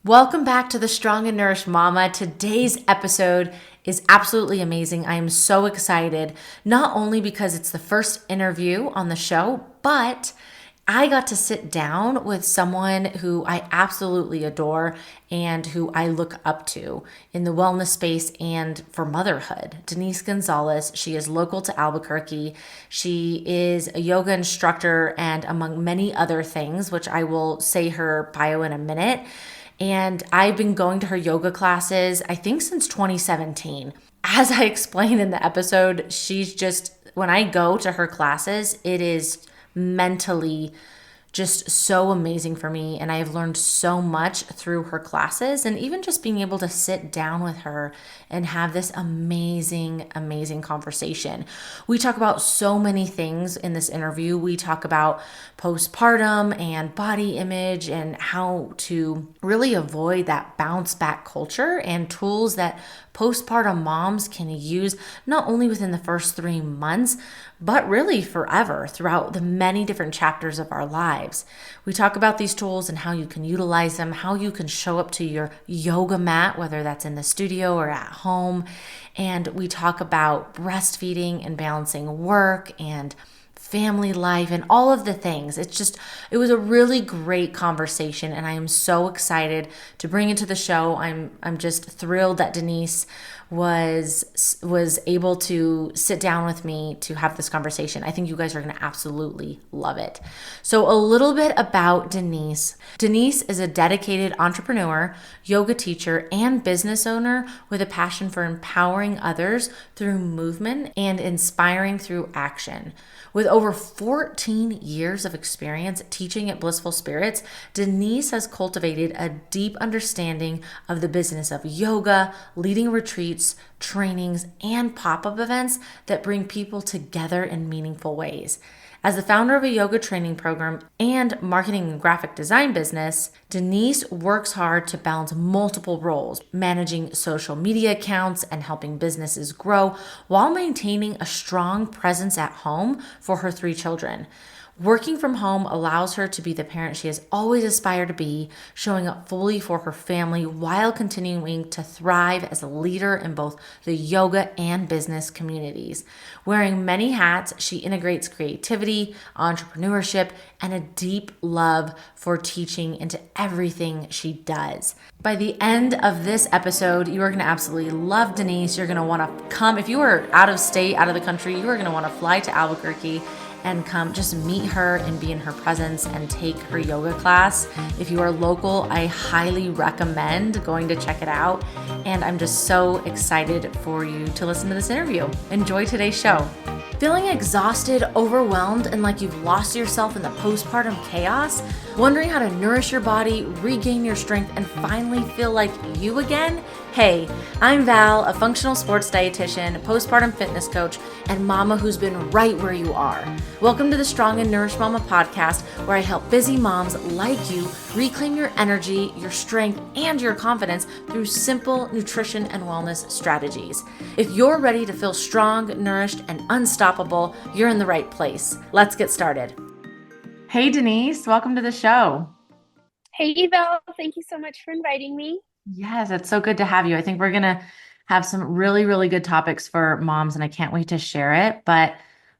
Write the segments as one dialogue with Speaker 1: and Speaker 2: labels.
Speaker 1: Welcome back to the Strong and Nourished Mama. Today's episode is absolutely amazing. I am so excited, not only because it's the first interview on the show, but I got to sit down with someone who I absolutely adore and who I look up to in the wellness space and for motherhood. Denise Gonzales, she is local to Albuquerque. She is a yoga instructor and among many other things, which I will say her bio in a minute. And I've been going to her yoga classes, I think since 2017. As I explained in the episode, she's just, when I go to her classes, it is mentally just so amazing for me. And I have learned so much through her classes and even just being able to sit down with her and have this amazing, amazing conversation. We talk about so many things in this interview. We talk about postpartum and body image and how to really avoid that bounce back culture and tools that postpartum moms can use not only within the first 3 months, but really forever throughout the many different chapters of our lives. We talk about these tools and how you can utilize them, how you can show up to your yoga mat, whether that's in the studio or at home. And we talk about breastfeeding and balancing work and family life and all of the things. It was a really great conversation and I am so excited to bring it to the show. I'm just thrilled that Denise was able to sit down with me to have this conversation. I think you guys are going to absolutely love it. So a little bit about Denise. Denise is a dedicated entrepreneur, yoga teacher, and business owner with a passion for empowering others through movement and inspiring through action. With over 14 years of experience teaching at Blissful Spirits, Denise has cultivated a deep understanding of the business of yoga, leading retreats, trainings, and pop-up events that bring people together in meaningful ways. As the founder of a yoga training program and marketing and graphic design business, Denise works hard to balance multiple roles, managing social media accounts and helping businesses grow while maintaining a strong presence at home for her 3 children. Working from home allows her to be the parent she has always aspired to be, showing up fully for her family while continuing to thrive as a leader in both the yoga and business communities. Wearing many hats, she integrates creativity, entrepreneurship, and a deep love for teaching into everything she does. By the end of this episode, you are going to absolutely love Denise. You're going to want to come. If you are out of state, out of the country, you are going to want to fly to Albuquerque and come just meet her and be in her presence and take her yoga class. If you are local, I highly recommend going to check it out. And I'm just so excited for you to listen to this interview. Enjoy today's show. Feeling exhausted, overwhelmed, and like you've lost yourself in the postpartum chaos? Wondering how to nourish your body, regain your strength, and finally feel like you again? Hey, I'm Val, a functional sports dietitian, postpartum fitness coach, and mama who's been right where you are. Welcome to the Strong and Nourished Mama podcast, where I help busy moms like you reclaim your energy, your strength, and your confidence through simple nutrition and wellness strategies. If you're ready to feel strong, nourished, and unstoppable, you're in the right place. Let's get started. Hey, Denise, welcome to the show.
Speaker 2: Hey, Val, thank you so much for inviting me.
Speaker 1: Yes, it's so good to have you. I think we're going to have some really, really good topics for moms, and I can't wait to share it. But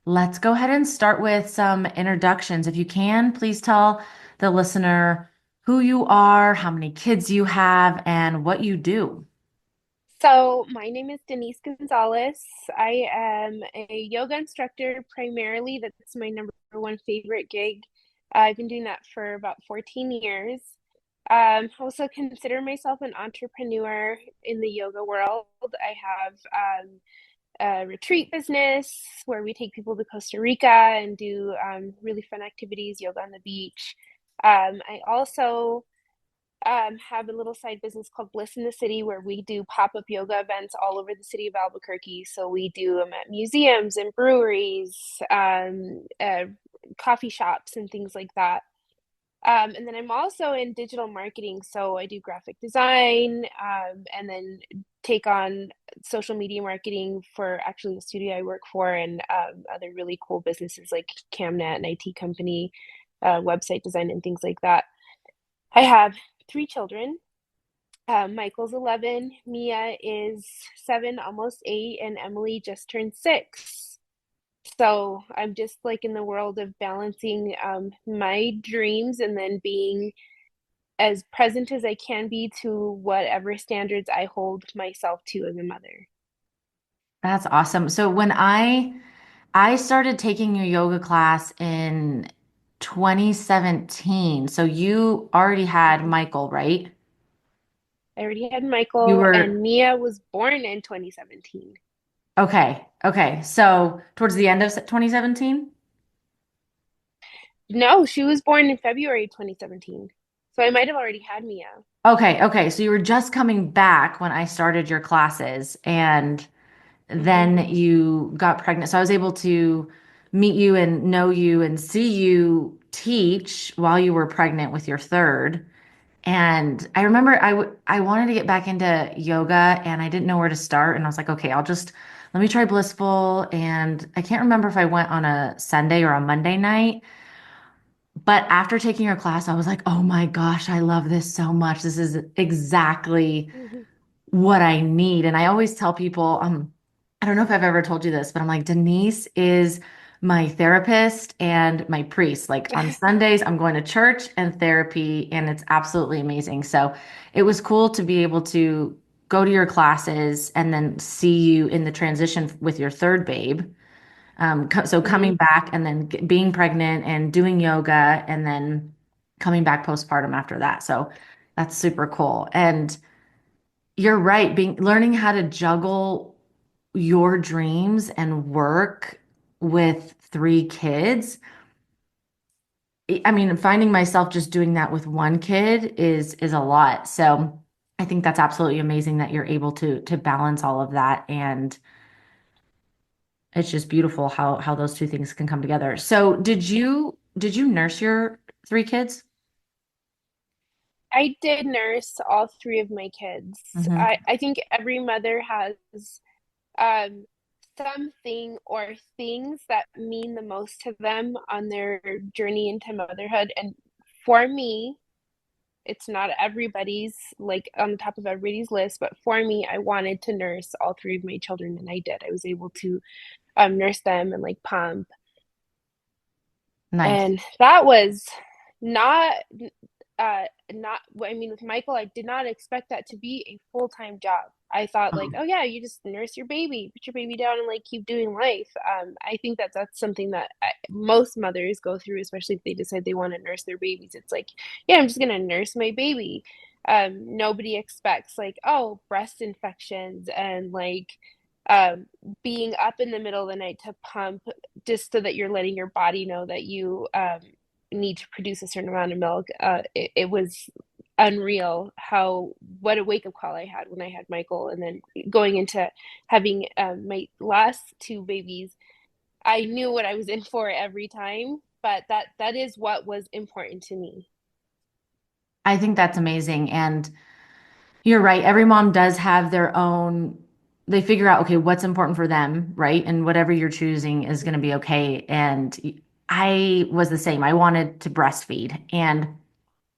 Speaker 1: let's go ahead and start with some introductions. If you can, please tell the listener who you are, how many kids you have, and what you do.
Speaker 2: So, my name is Denise Gonzales. I am a yoga instructor primarily. That's my number one favorite gig. I've been doing that for about 14 years. I also consider myself an entrepreneur in the yoga world. I have a retreat business where we take people to Costa Rica and do really fun activities, yoga on the beach. I also have a little side business called Bliss in the City where we do pop-up yoga events all over the city of Albuquerque. So we do them at museums and breweries, coffee shops, and things like that. And then I'm also in digital marketing. So I do graphic design, and then take on social media marketing for actually the studio I work for and other really cool businesses like Camnet, an IT company, website design, and things like that. I have 3 children. Michael's 11, Mia is 7, almost 8, and Emily just turned 6. So I'm just like in the world of balancing my dreams and then being as present as I can be to whatever standards I hold myself to as a mother.
Speaker 1: That's awesome. So when I started taking your yoga class in 2017. So you already had
Speaker 2: Mhm.
Speaker 1: Michael, right?
Speaker 2: I already had
Speaker 1: You
Speaker 2: Michael,
Speaker 1: were
Speaker 2: and Mia was born in 2017.
Speaker 1: okay. Okay. So towards the end of 2017?
Speaker 2: No, she was born in February 2017. So I might have already had Mia.
Speaker 1: Okay. Okay. So you were just coming back when I started your classes and
Speaker 2: Hmm.
Speaker 1: then you got pregnant. So I was able to meet you and know you and see you teach while you were pregnant with your third. And I remember I wanted to get back into yoga and I didn't know where to start. And I was like, okay, let me try Blissful. And I can't remember if I went on a Sunday or a Monday night. But after taking your class, I was like, oh my gosh, I love this so much. This is exactly
Speaker 2: Hmm.
Speaker 1: what I need. And I always tell people, I don't know if I've ever told you this, but I'm like, Denise is my therapist and my priest. Like on Sundays, I'm going to church and therapy, and it's absolutely amazing. So it was cool to be able to go to your classes and then see you in the transition with your third babe. So
Speaker 2: Hmm.
Speaker 1: coming back and then being pregnant and doing yoga and then coming back postpartum after that. So that's super cool. And you're right, being learning how to juggle your dreams and work with three kids. I mean, finding myself just doing that with one kid is a lot. So I think that's absolutely amazing that you're able to balance all of that. And it's just beautiful how those two things can come together. So did you nurse your three kids?
Speaker 2: I did nurse all three of my kids.
Speaker 1: Hmm.
Speaker 2: I think every mother has um, something or things that mean the most to them on their journey into motherhood. And for me, it's not everybody's like on the top of everybody's list, but for me, I wanted to nurse all three of my children, and I did. I was able to nurse them and like pump,
Speaker 1: Nice.
Speaker 2: and that was not not I mean, with Michael, I did not expect that to be a full-time job. I thought like,
Speaker 1: Oh,
Speaker 2: oh yeah, you just nurse your baby, put your baby down and like keep doing life. I think that that's something that most mothers go through, especially if they decide they want to nurse their babies. It's like, yeah, I'm just gonna nurse my baby. Nobody expects like, oh, breast infections and like um, being up in the middle of the night to pump just so that you're letting your body know that you need to produce a certain amount of milk. It was unreal how what a wake up call I had when I had Michael, and then going into having my last two babies. I knew what I was in for every time, but that is what was important to me.
Speaker 1: I think that's amazing. And you're right. Every mom does have their own, they figure out, okay, what's important for them, right? And whatever you're choosing is going to be okay. And I was the same. I wanted to breastfeed. And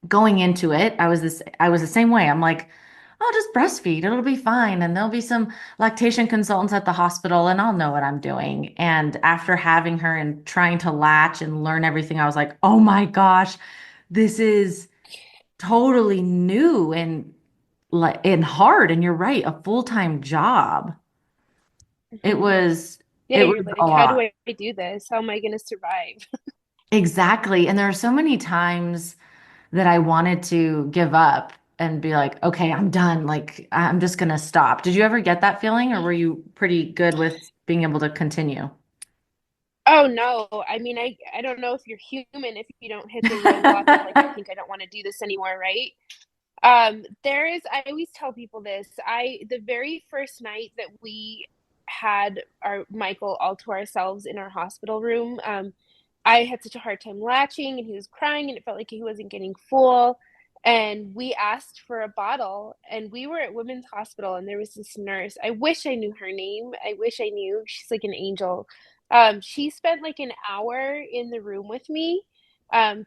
Speaker 1: going into it, I was the same way. I'm like, I'll just breastfeed. It'll be fine. And there'll be some lactation consultants at the hospital and I'll know what I'm doing. And after having her and trying to latch and learn everything, I was like, oh my gosh, this is totally new and hard. And you're right, a full-time job. It
Speaker 2: Mm-hmm.
Speaker 1: was
Speaker 2: Yeah,
Speaker 1: it
Speaker 2: you're
Speaker 1: was a
Speaker 2: like, how do
Speaker 1: lot.
Speaker 2: I do this? How am I going to survive?
Speaker 1: Exactly. And there are so many times that I wanted to give up and be like, okay, I'm done. Like, I'm just gonna stop. Did you ever get that feeling, or were you pretty good with being able to continue?
Speaker 2: Oh no. I mean, I don't know if you're human if you don't hit the roadblock of like, I think I don't want to do this anymore, right? There is, I always tell people this. The very first night that we had our Michael all to ourselves in our hospital room, I had such a hard time latching and he was crying and it felt like he wasn't getting full. And we asked for a bottle and we were at Women's Hospital and there was this nurse. I wish I knew her name. I wish I knew. She's like an angel. She spent like an hour in the room with me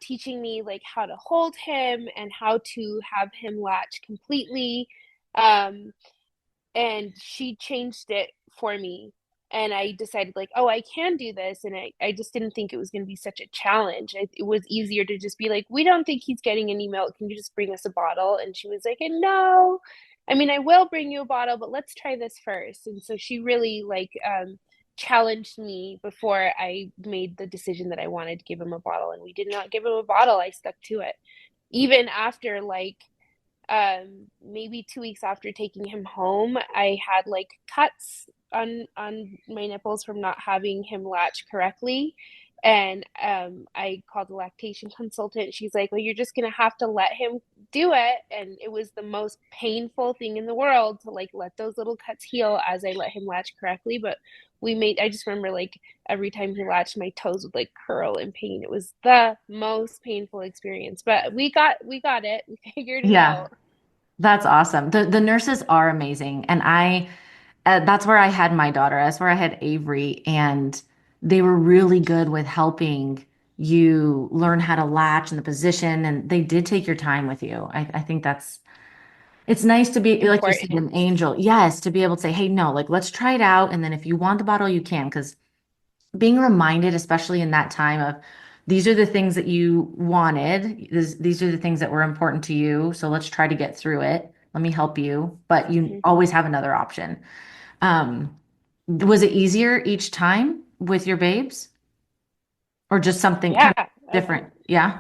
Speaker 2: teaching me like how to hold him and how to have him latch completely. Um, and she changed it for me. And I decided like, oh, I can do this. And I just didn't think it was going to be such a challenge. It was easier to just be like, we don't think he's getting any milk. Can you just bring us a bottle? And she was like, no, I mean, I will bring you a bottle, but let's try this first. And so she really like challenged me before I made the decision that I wanted to give him a bottle. And we did not give him a bottle. I stuck to it. Even after like maybe 2 weeks after taking him home, I had like cuts on my nipples from not having him latch correctly. And I called the lactation consultant. She's like, well, you're just gonna have to let him do it. And it was the most painful thing in the world to like let those little cuts heal as I let him latch correctly. But I just remember like every time he latched, my toes would like curl in pain. It was the most painful experience, but we got it. We figured it
Speaker 1: Yeah,
Speaker 2: out.
Speaker 1: that's awesome. The nurses are amazing, and that's where I had my daughter. That's where I had Avery, and they were really good with helping you learn how to latch and the position, and they did take your time with you. I think it's nice to be, like you said,
Speaker 2: Important.
Speaker 1: an angel. Yes, to be able to say, hey, no, like let's try it out, and then if you want the bottle, you can, because being reminded, especially in that time of these are the things that you wanted, these are the things that were important to you. So let's try to get through it. Let me help you, but you
Speaker 2: Mhm.
Speaker 1: always have another option. Was it easier each time with your babes or just something kind
Speaker 2: Yeah.
Speaker 1: of different? Yeah.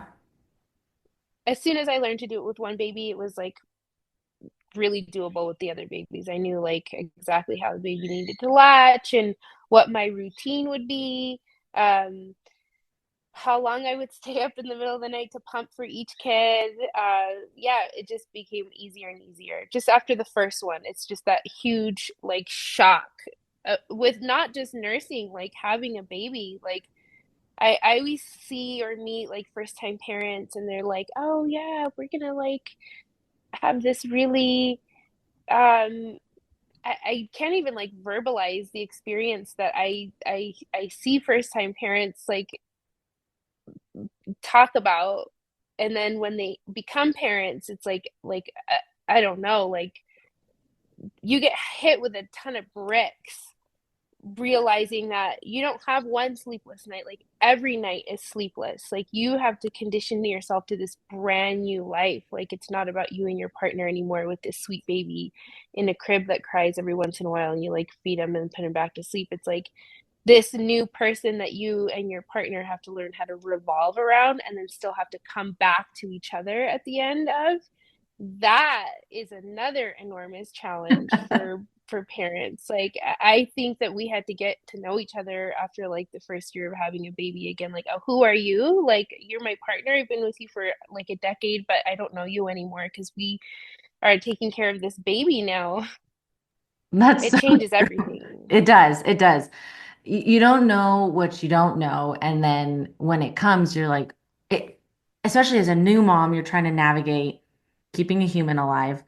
Speaker 2: As soon as I learned to do it with one baby, it was like really doable with the other babies. I knew like exactly how the baby needed to latch and what my routine would be. Um, how long I would stay up in the middle of the night to pump for each kid. Yeah, it just became easier and easier. Just after the first one, it's just that huge like shock with not just nursing, like having a baby. Like I always see or meet like first time parents and they're like, oh yeah, we're gonna like have this really I can't even like verbalize the experience that I see first time parents like talk about, and then when they become parents it's like I don't know, like you get hit with a ton of bricks realizing that you don't have one sleepless night. Like every night is sleepless. Like you have to condition yourself to this brand new life. Like it's not about you and your partner anymore with this sweet baby in a crib that cries every once in a while and you like feed him and put him back to sleep. It's like this new person that you and your partner have to learn how to revolve around and then still have to come back to each other at the end of. That is another enormous challenge for parents. Like I think that we had to get to know each other after like the first year of having a baby again. Like, oh, who are you? Like, you're my partner. I've been with you for like a decade, but I don't know you anymore because we are taking care of this baby now.
Speaker 1: That's
Speaker 2: It
Speaker 1: so
Speaker 2: changes
Speaker 1: true.
Speaker 2: everything.
Speaker 1: It does. It does. You don't know what you don't know. And then when it comes, you're like, especially as a new mom, you're trying to navigate keeping a human alive,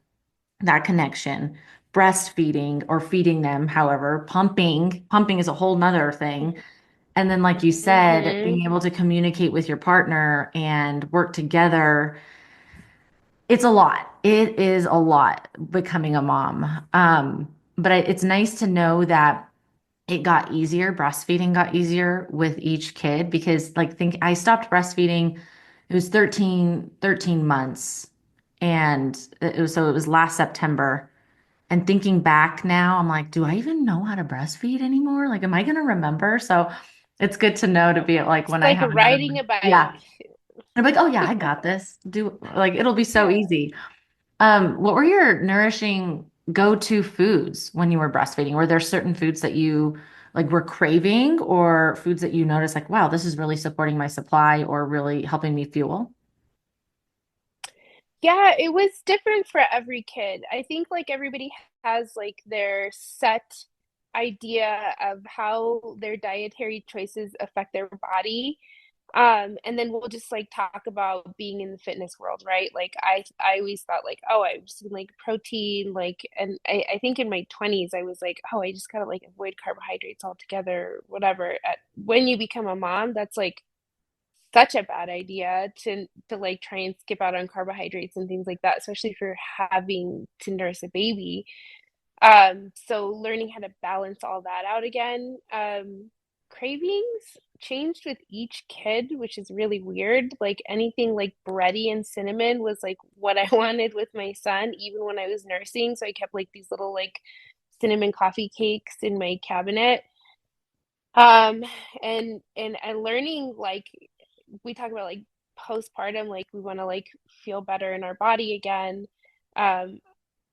Speaker 1: that connection, breastfeeding or feeding them, however, pumping is a whole nother thing. And then, like you said,
Speaker 2: Mm-hmm.
Speaker 1: being able to communicate with your partner and work together, it's a lot. It is a lot becoming a mom. But it's nice to know that it got easier. Breastfeeding got easier with each kid because, like, think I stopped breastfeeding. It was 13 months. And so it was last September. And thinking back now, I'm like, do I even know how to breastfeed anymore? Like, am I going to remember? So it's good to know to be like
Speaker 2: It's
Speaker 1: when I
Speaker 2: like
Speaker 1: have another
Speaker 2: riding
Speaker 1: one.
Speaker 2: a bike.
Speaker 1: Yeah. I'm like, oh yeah, I got this. Do like it'll be so
Speaker 2: Yeah.
Speaker 1: easy. What were your nourishing go-to foods when you were breastfeeding? Were there certain foods that you like were craving or foods that you noticed like, wow, this is really supporting my supply or really helping me fuel?
Speaker 2: Yeah, it was different for every kid. I think like everybody has like their set idea of how their dietary choices affect their body. And then we'll just like talk about being in the fitness world, right? Like I always thought like, oh, I just like protein, like, and I think in my 20s I was like, oh, I just gotta like avoid carbohydrates altogether, whatever. When you become a mom, that's like such a bad idea to like try and skip out on carbohydrates and things like that, especially if you're having to nurse a baby. So learning how to balance all that out again. Cravings changed with each kid, which is really weird. Like anything like bready and cinnamon was like what I wanted with my son, even when I was nursing. So I kept like these little like cinnamon coffee cakes in my cabinet. Um, and learning like we talk about like postpartum, like we want to like feel better in our body again. Um,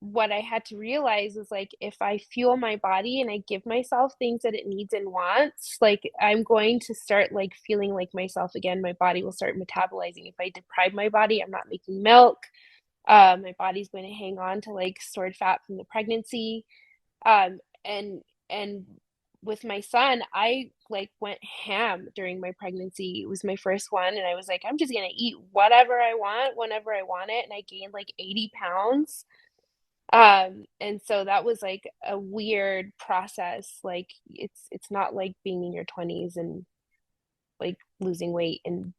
Speaker 2: what I had to realize is like if I fuel my body and I give myself things that it needs and wants, like I'm going to start like feeling like myself again. My body will start metabolizing. If I deprive my body, I'm not making milk. My body's going to hang on to like stored fat from the pregnancy. Um, and with my son, I like went ham during my pregnancy. It was my first one, and I was like, I'm just gonna eat whatever I want whenever I want it, and I gained like 80 pounds. And so that was like a weird process. Like it's not like being in your 20s and like losing weight and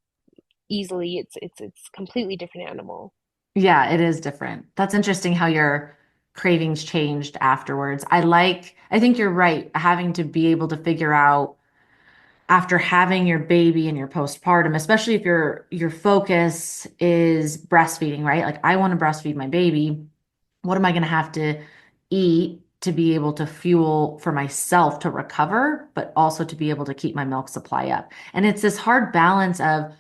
Speaker 2: easily. It's completely different animal.
Speaker 1: Yeah, it is different. That's interesting how your cravings changed afterwards. I think you're right, having to be able to figure out after having your baby and your postpartum, especially if your focus is breastfeeding, right? Like I want to breastfeed my baby. What am I going to have to eat to be able to fuel for myself to recover, but also to be able to keep my milk supply up? And it's this hard balance of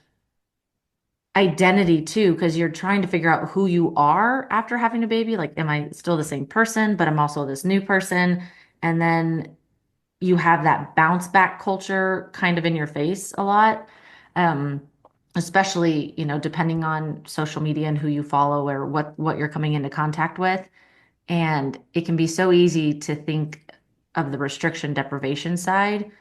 Speaker 1: identity too, because you're trying to figure out who you are after having a baby. Like, am I still the same person, but I'm also this new person? And then you have that bounce back culture kind of in your face a lot. Um, Especially, depending on social media and who you follow or what you're coming into contact with. And it can be so easy to think of the restriction deprivation side.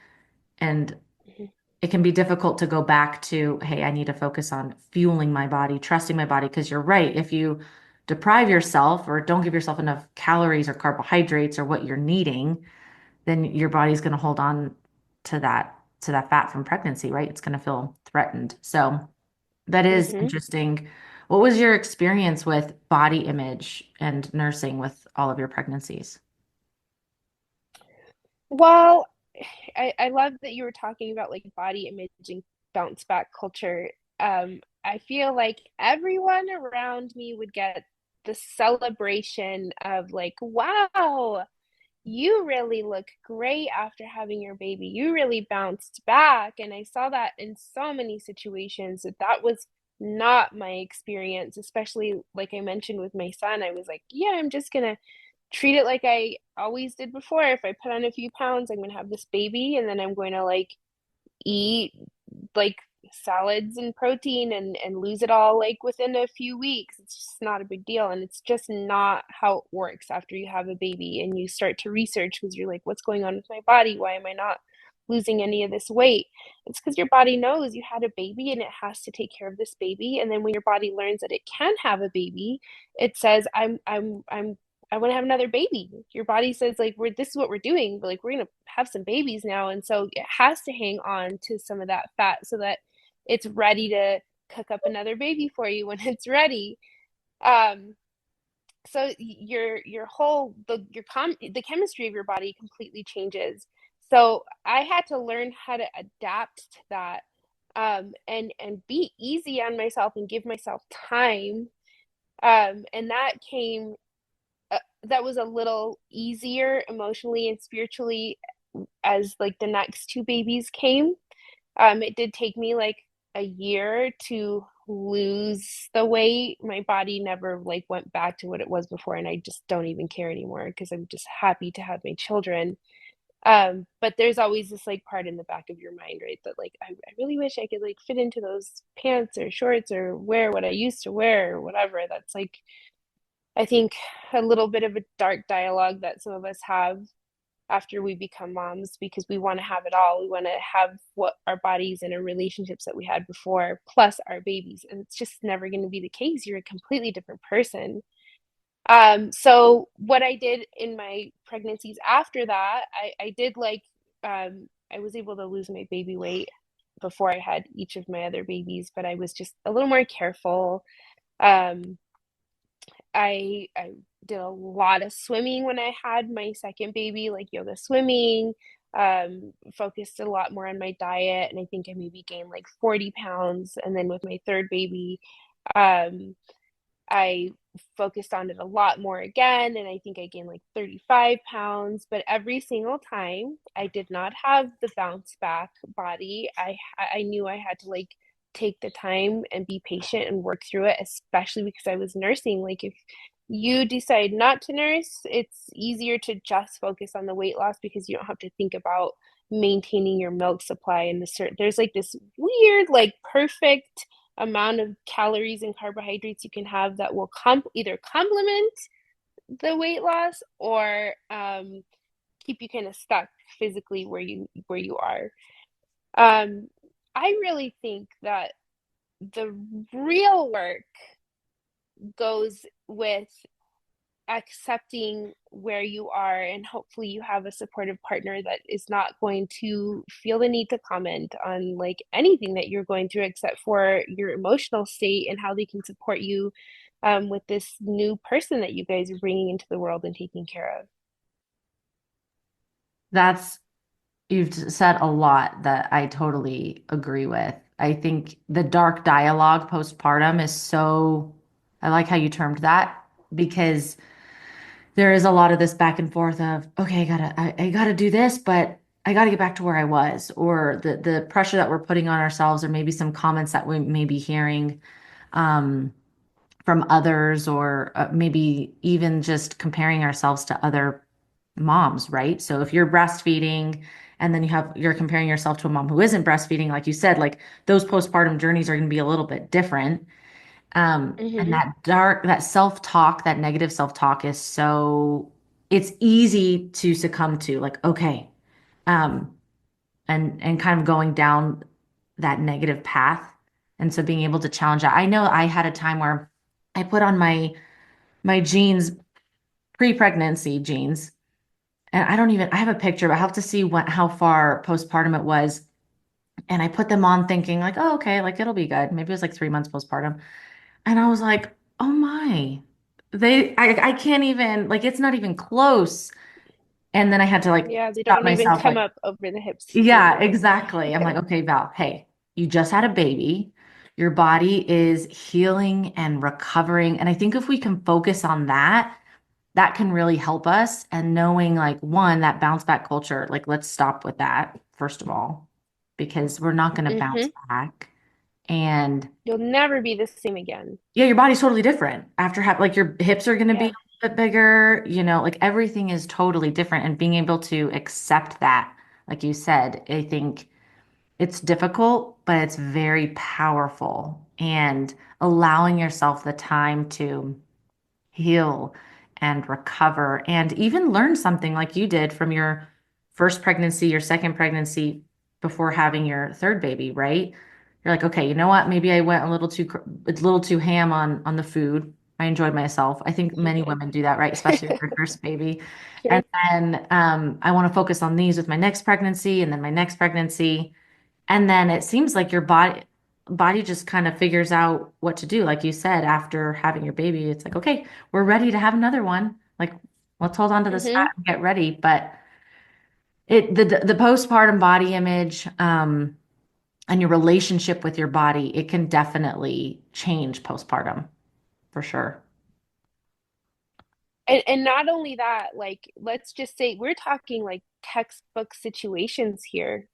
Speaker 1: And
Speaker 2: Mhm.
Speaker 1: it can be difficult to go back to, hey, I need to focus on fueling my body, trusting my body. Because you're right. If you deprive yourself or don't give yourself enough calories or carbohydrates or what you're needing, then your body's going to hold on to that fat from pregnancy, right? It's going to feel threatened. So that is
Speaker 2: Mhm.
Speaker 1: interesting. What was your experience with body image and nursing with all of your pregnancies?
Speaker 2: Well, I love that you were talking about like body image and bounce back culture. I feel like everyone around me would get the celebration of like, wow, you really look great after having your baby. You really bounced back. And I saw that in so many situations that that was not my experience, especially like I mentioned with my son. I was like, yeah, I'm just gonna treat it like I always did before. If I put on a few pounds, I'm gonna have this baby, and then I'm going to like eat like salads and protein and lose it all like within a few weeks. It's just not a big deal, and it's just not how it works after you have a baby and you start to research because you're like, what's going on with my body? Why am I not losing any of this weight? It's because your body knows you had a baby and it has to take care of this baby, and then when your body learns that it can have a baby, it says I want to have another baby. Your body says like this is what we're doing, but like we're gonna have some babies now, and so it has to hang on to some of that fat so that it's ready to cook up another baby for you when it's ready. Um, so your whole the chemistry of your body completely changes. So I had to learn how to adapt to that, and be easy on myself and give myself time. And that was a little easier emotionally and spiritually as like the next two babies came. It did take me like a year to lose the weight. My body never like went back to what it was before, and I just don't even care anymore because I'm just happy to have my children. But there's always this like part in the back of your mind, right? That like I really wish I could like fit into those pants or shorts or wear what I used to wear or whatever. That's like I think a little bit of a dark dialogue that some of us have after we become moms because we want to have it all. We want to have what our bodies and our relationships that we had before, plus our babies. And it's just never going to be the case. You're a completely different person. So what I did in my pregnancies after that, I did like I was able to lose my baby weight before I had each of my other babies, but I was just a little more careful. Um, I did a lot of swimming when I had my second baby, like yoga swimming, focused a lot more on my diet, and I think I maybe gained like 40 pounds. And then with my third baby, um, I focused on it a lot more again, and I think I gained like 35 pounds. But every single time, I did not have the bounce back body. I knew I had to like take the time and be patient and work through it, especially because I was nursing. Like if you decide not to nurse, it's easier to just focus on the weight loss because you don't have to think about maintaining your milk supply and there's like this weird like perfect amount of calories and carbohydrates you can have that will either complement the weight loss or keep you kind of stuck physically where you are. Um, I really think that the real work goes with accepting where you are, and hopefully you have a supportive partner that is not going to feel the need to comment on like anything that you're going through except for your emotional state and how they can support you with this new person that you guys are bringing into the world and taking care of.
Speaker 1: That's, you've said a lot that I totally agree with. I think the dark dialogue postpartum is so, I like how you termed that because there is a lot of this back and forth of, okay, I gotta do this, but I gotta get back to where I was, or the pressure that we're putting on ourselves, or maybe some comments that we may be hearing um, from others, or maybe even just comparing ourselves to other moms, right? So if you're breastfeeding and then you're comparing yourself to a mom who isn't breastfeeding, like you said, like those postpartum journeys are going to be a little bit different. And
Speaker 2: Mm-hmm.
Speaker 1: that self-talk, that negative self-talk is so, it's easy to succumb to, like, okay, um, and kind of going down that negative path. And so being able to challenge that. I know I had a time where I put on my jeans, pre-pregnancy jeans, and I have a picture, but I have to see how far postpartum it was. And I put them on thinking like, oh, okay, like it'll be good. Maybe it was like 3 months postpartum. And I was like, oh my, I can't even, like, it's not even close. And then I had to like
Speaker 2: Yeah, they
Speaker 1: stop
Speaker 2: don't even
Speaker 1: myself,
Speaker 2: come
Speaker 1: like,
Speaker 2: up over the hips
Speaker 1: yeah,
Speaker 2: anymore.
Speaker 1: exactly. I'm like, okay, Val, hey, you just had a baby. Your body is healing and recovering. And I think if we can focus on that, that can really help us. And knowing, like, one, that bounce back culture, like, let's stop with that, first of all, because we're not going to bounce
Speaker 2: Mm-hmm.
Speaker 1: back. And
Speaker 2: You'll never be the same again.
Speaker 1: yeah, your body's totally different after like your hips are going to be
Speaker 2: Yeah.
Speaker 1: a bit bigger, like everything is totally different. And being able to accept that, like you said, I think it's difficult, but it's very powerful. And allowing yourself the time to heal and recover and even learn something like you did from your first pregnancy, your second pregnancy before having your third baby, right? You're like, okay, you know what? Maybe I went a little too ham on the food. I enjoyed myself. I think
Speaker 2: You
Speaker 1: many
Speaker 2: did.
Speaker 1: women do that, right? Especially with their first baby. And
Speaker 2: Sure.
Speaker 1: then I want to focus on these with my next pregnancy and then my next pregnancy. And then it seems like your body just kind of figures out what to do. Like you said, after having your baby, it's like, okay, we're ready to have another one. Like, let's hold on to this fat
Speaker 2: Mm-hmm.
Speaker 1: and get ready. But the postpartum body image, and your relationship with your body, it can definitely change postpartum for sure.
Speaker 2: And not only that, like let's just say we're talking like textbook situations here.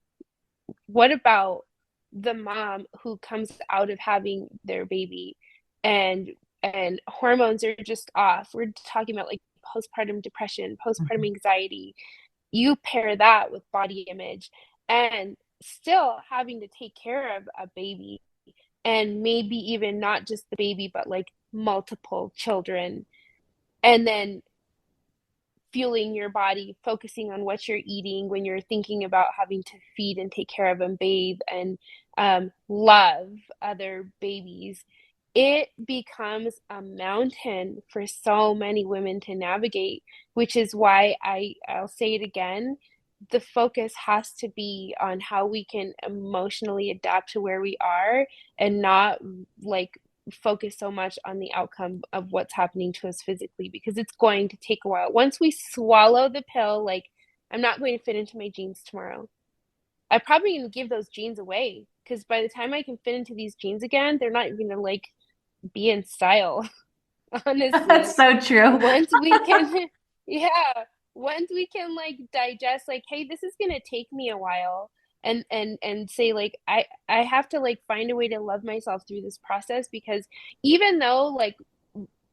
Speaker 2: What about the mom who comes out of having their baby and and hormones are just off? We're talking about like postpartum depression, postpartum
Speaker 1: Mhm.
Speaker 2: anxiety. You pair that with body image and still having to take care of a baby and maybe even not just the baby but like multiple children, and then fueling your body, focusing on what you're eating when you're thinking about having to feed and take care of and bathe and love other babies, it becomes a mountain for so many women to navigate, which is why I'll say it again. the focus has to be on how we can emotionally adapt to where we are and not like focus so much on the outcome of what's happening to us physically because it's going to take a while. Once we swallow the pill, like I'm not going to fit into my jeans tomorrow. I'm probably going to give those jeans away because by the time I can fit into these jeans again, they're not even going to like be in style,
Speaker 1: That's
Speaker 2: honestly.
Speaker 1: so true.
Speaker 2: Once we can, yeah, once we can like digest, like, hey, this is gonna take me a while, and say like, I have to like find a way to love myself through this process because even though like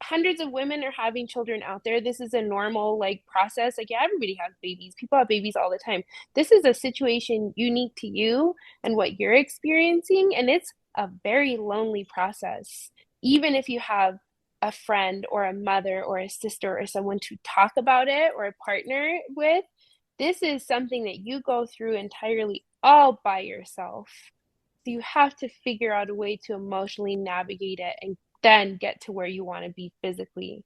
Speaker 2: hundreds of women are having children out there. This is a normal like process. Like yeah, everybody has babies. People have babies all the time. This is a situation unique to you and what you're experiencing, and it's a very lonely process. Even if you have a friend or a mother or a sister or someone to talk about it or a partner with, this is something that you go through entirely all by yourself. So you have to figure out a way to emotionally navigate it and then get to where you want to be physically.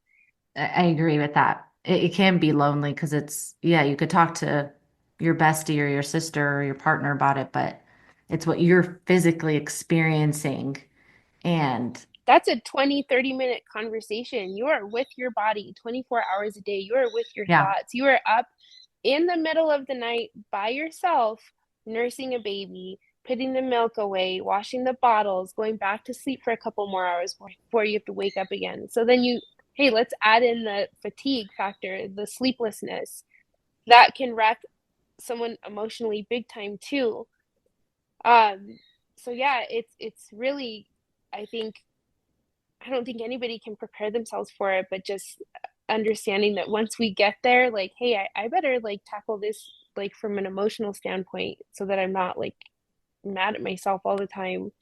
Speaker 1: I agree with that. It can be lonely because it's, yeah, you could talk to your bestie or your sister or your partner about it, but it's what you're physically experiencing. And
Speaker 2: That's a 20, 30-minute conversation. You are with your body 24 hours a day. You are with your
Speaker 1: yeah,
Speaker 2: thoughts. You are up in the middle of the night by yourself, nursing a baby, putting the milk away, washing the bottles, going back to sleep for a couple more hours before you have to wake up again. So then hey, let's add in the fatigue factor, the sleeplessness. That can wreck someone emotionally big time too. Um, so yeah, it's really, I think, I don't think anybody can prepare themselves for it, but just understanding that once we get there, like, hey, I better like tackle this like from an emotional standpoint so that I'm not like mad at myself all the time.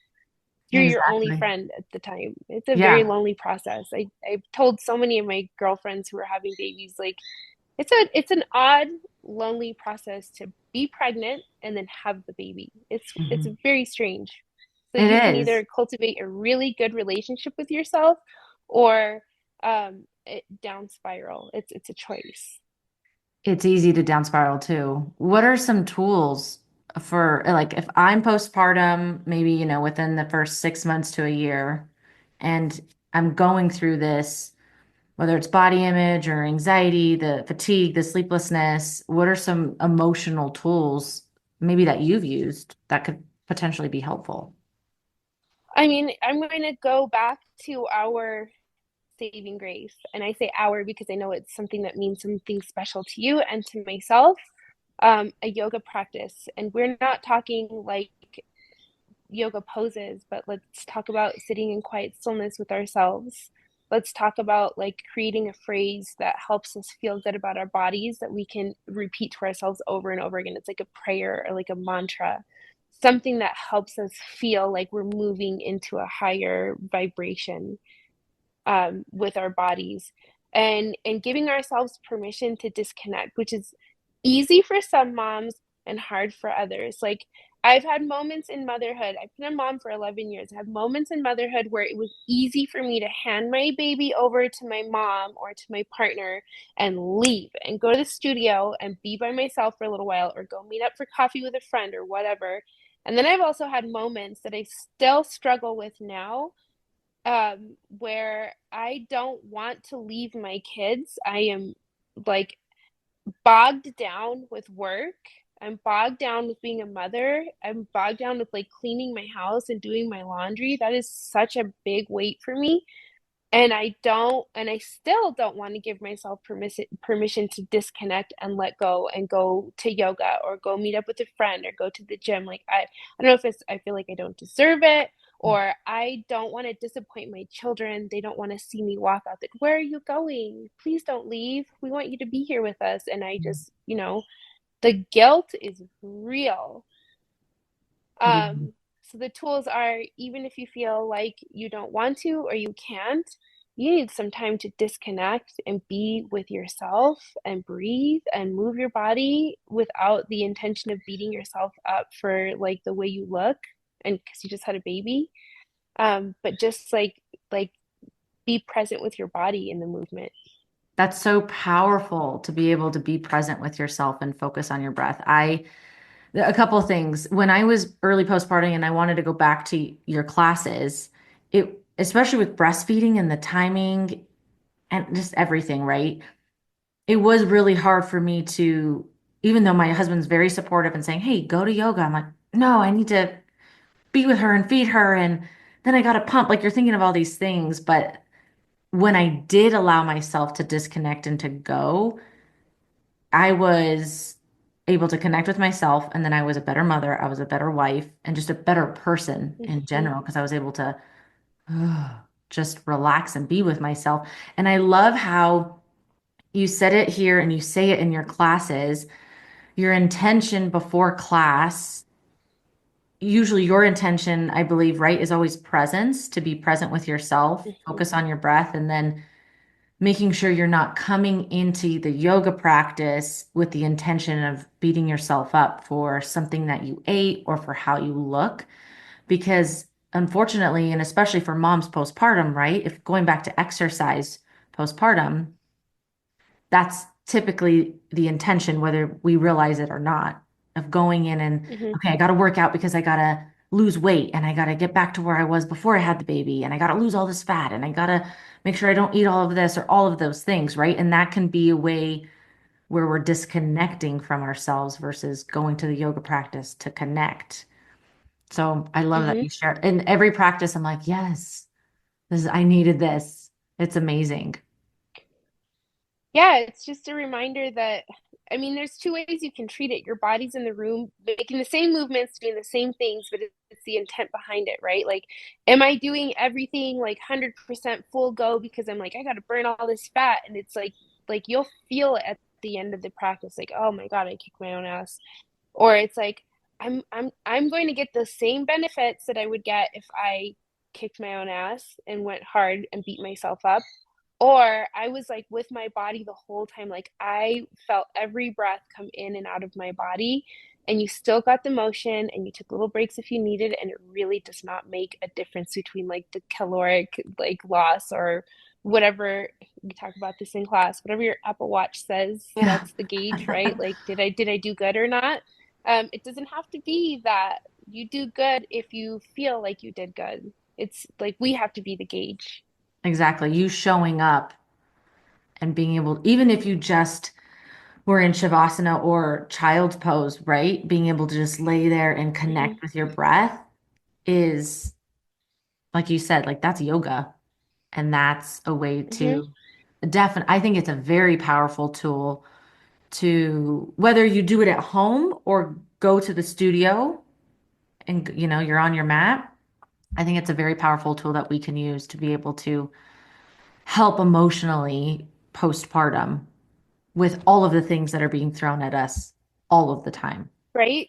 Speaker 2: You're your only
Speaker 1: exactly.
Speaker 2: friend at the time. It's a very
Speaker 1: Yeah.
Speaker 2: lonely process. I've told so many of my girlfriends who are having babies, like, it's an odd, lonely process to be pregnant and then have the baby. It's
Speaker 1: Mhm.
Speaker 2: very strange. So
Speaker 1: It
Speaker 2: you can
Speaker 1: is.
Speaker 2: either cultivate a really good relationship with yourself or down spiral. It's a choice.
Speaker 1: It's easy to down spiral too. What are some tools for like if I'm postpartum, maybe, within the first 6 months to a year, and I'm going through this, whether it's body image or anxiety, the fatigue, the sleeplessness, what are some emotional tools maybe that you've used that could potentially be helpful?
Speaker 2: I mean, I'm going to go back to our saving grace. And I say our because I know it's something that means something special to you and to myself. A yoga practice. And we're not talking like yoga poses, but let's talk about sitting in quiet stillness with ourselves. Let's talk about like creating a phrase that helps us feel good about our bodies that we can repeat to ourselves over and over again. It's like a prayer or like a mantra, something that helps us feel like we're moving into a higher vibration with our bodies, and giving ourselves permission to disconnect, which is easy for some moms and hard for others. Like I've had moments in motherhood. I've been a mom for 11 years. I have moments in motherhood where it was easy for me to hand my baby over to my mom or to my partner and leave and go to the studio and be by myself for a little while or go meet up for coffee with a friend or whatever. And then I've also had moments that I still struggle with now, where I don't want to leave my kids. I am like bogged down with work. I'm bogged down with being a mother. I'm bogged down with like cleaning my house and doing my laundry. That is such a big weight for me. And I still don't want to give myself permission to disconnect and let go and go to yoga or go meet up with a friend or go to the gym. Like I don't know if it's, I feel like I don't deserve it, or I don't want to disappoint my children. They don't want to see me walk out. Where are you going? Please don't leave. We want you to be here with us. And I just, the guilt is real.
Speaker 1: Yeah.
Speaker 2: So the tools are, even if you feel like you don't want to or you can't, you need some time to disconnect and be with yourself and breathe and move your body without the intention of beating yourself up for like the way you look and because you just had a baby. But just like be present with your body in the movement.
Speaker 1: That's so powerful to be able to be present with yourself and focus on your breath. A couple of things. When I was early postpartum and I wanted to go back to your classes, especially with breastfeeding and the timing and just everything, right? It was really hard for me to, even though my husband's very supportive and saying, "Hey, go to yoga." I'm like, "No, I need to be with her and feed her." And then I got to pump. Like you're thinking of all these things. But when I did allow myself to disconnect and to go, I was able to connect with myself. And then I was a better mother. I was a better wife and just a better person in
Speaker 2: Hmm.
Speaker 1: general because I was able to just relax and be with myself. And I love how you said it here and you say it in your classes. Your intention before class, usually your intention, I believe, right, is always presence, to be present with yourself,
Speaker 2: Hmm.
Speaker 1: focus on your breath, and then making sure you're not coming into the yoga practice with the intention of beating yourself up for something that you ate or for how you look. Because unfortunately, and especially for moms postpartum, right, if going back to exercise postpartum, that's typically the intention, whether we realize it or not, of going in and,
Speaker 2: Hmm.
Speaker 1: okay, I got to work out because I got to lose weight and I got to get back to where I was before I had the baby and I got to lose all this fat and I got to make sure I don't eat all of this or all of those things, right? And that can be a way where we're disconnecting from ourselves versus going to the yoga practice to connect. So I love that
Speaker 2: Hmm.
Speaker 1: you shared. In every practice, I'm like, yes, I needed this. It's amazing.
Speaker 2: Yeah, it's just a reminder that, I mean, there's two ways you can treat it. Your body's in the room making the same movements, doing the same things, but it's the intent behind it, right? Like, am I doing everything like 100% full go because I'm like, I got to burn all this fat? And it's like you'll feel it at the end of the practice, like, oh my God, I kicked my own ass. Or it's like, I'm going to get the same benefits that I would get if I kicked my own ass and went hard and beat myself up, or I was like with my body the whole time. Like I felt every breath come in and out of my body. And you still got the motion and you took little breaks if you needed. And it really does not make a difference between like the caloric like loss or whatever. We talk about this in class, whatever your Apple Watch says,
Speaker 1: Yeah.
Speaker 2: that's the gauge, right? Like, did I do good or not? It doesn't have to be that you do good if you feel like you did good. It's like we have to be the gauge.
Speaker 1: Exactly. You showing up and being able, even if you just were in Shavasana or child's pose, right? Being able to just lay there and
Speaker 2: Hmm.
Speaker 1: connect with your breath is, like you said, like that's yoga. And that's a way
Speaker 2: Hmm.
Speaker 1: to I think it's a very powerful tool to whether you do it at home or go to the studio and you're on your mat. I think it's a very powerful tool that we can use to be able to help emotionally postpartum with all of the things that are being thrown at us all of the time.
Speaker 2: Right?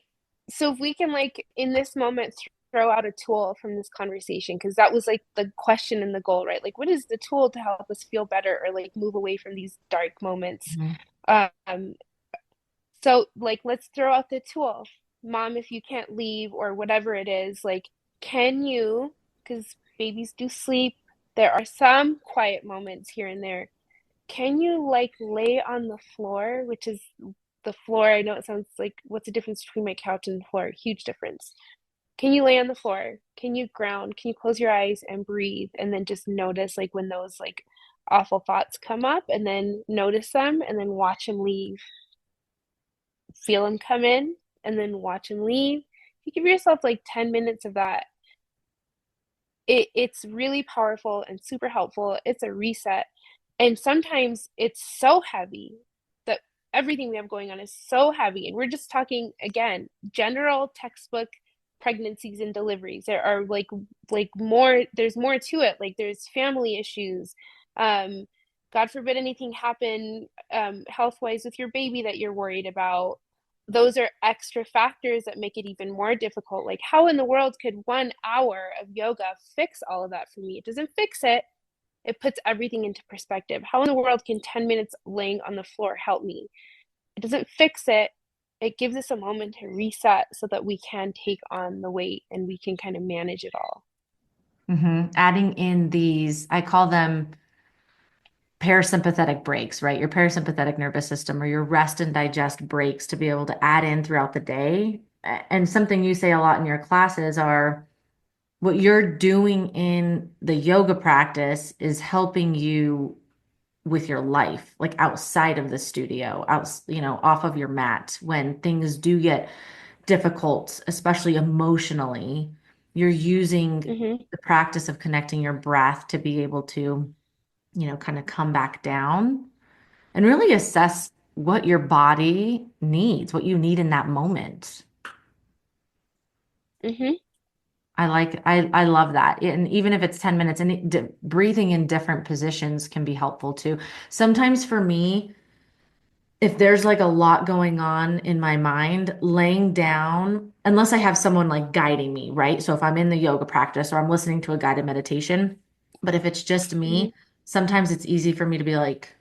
Speaker 2: So if we can like in this moment throw out a tool from this conversation, because that was like the question and the goal, right? Like what is the tool to help us feel better or like move away from these dark moments?
Speaker 1: Mhm.
Speaker 2: Um, so like let's throw out the tool. Mom, if you can't leave or whatever it is, like can you, because babies do sleep, there are some quiet moments here and there. Can you like lay on the floor, which is the floor? I know it sounds like what's the difference between my couch and the floor? Huge difference. Can you lay on the floor? Can you ground? Can you close your eyes and breathe and then just notice like when those like awful thoughts come up and then notice them and then watch them leave. Feel them come in and then watch them leave. You give yourself like 10 minutes of that, it's really powerful and super helpful. It's a reset. And sometimes it's so heavy that everything we have going on is so heavy. And we're just talking again, general textbook pregnancies and deliveries. There are like more, there's more to it. Like there's family issues. Um, God forbid anything happen health wise with your baby that you're worried about. Those are extra factors that make it even more difficult. Like, how in the world could 1 hour of yoga fix all of that for me? It doesn't fix it, it puts everything into perspective. How in the world can 10 minutes laying on the floor help me? It doesn't fix it. It gives us a moment to reset so that we can take on the weight and we can kind of manage it all.
Speaker 1: Adding in these, I call them parasympathetic breaks, right? Your parasympathetic nervous system or your rest and digest breaks to be able to add in throughout the day. And something you say a lot in your classes are what you're doing in the yoga practice is helping you with your life, like outside of the studio, off of your mat when things do get difficult, especially emotionally. You're using
Speaker 2: Mm-hmm.
Speaker 1: the practice of connecting your breath to be able to, kind of come back down and really assess what your body needs, what you need in that moment.
Speaker 2: Mm-hmm.
Speaker 1: I love that. And even if it's 10 minutes and breathing in different positions can be helpful too. Sometimes for me, if there's like a lot going on in my mind, laying down, unless I have someone like guiding me, right? So if I'm in the yoga practice or I'm listening to a guided meditation, but if it's just
Speaker 2: Mm-hmm.
Speaker 1: me, sometimes it's easy for me to be like,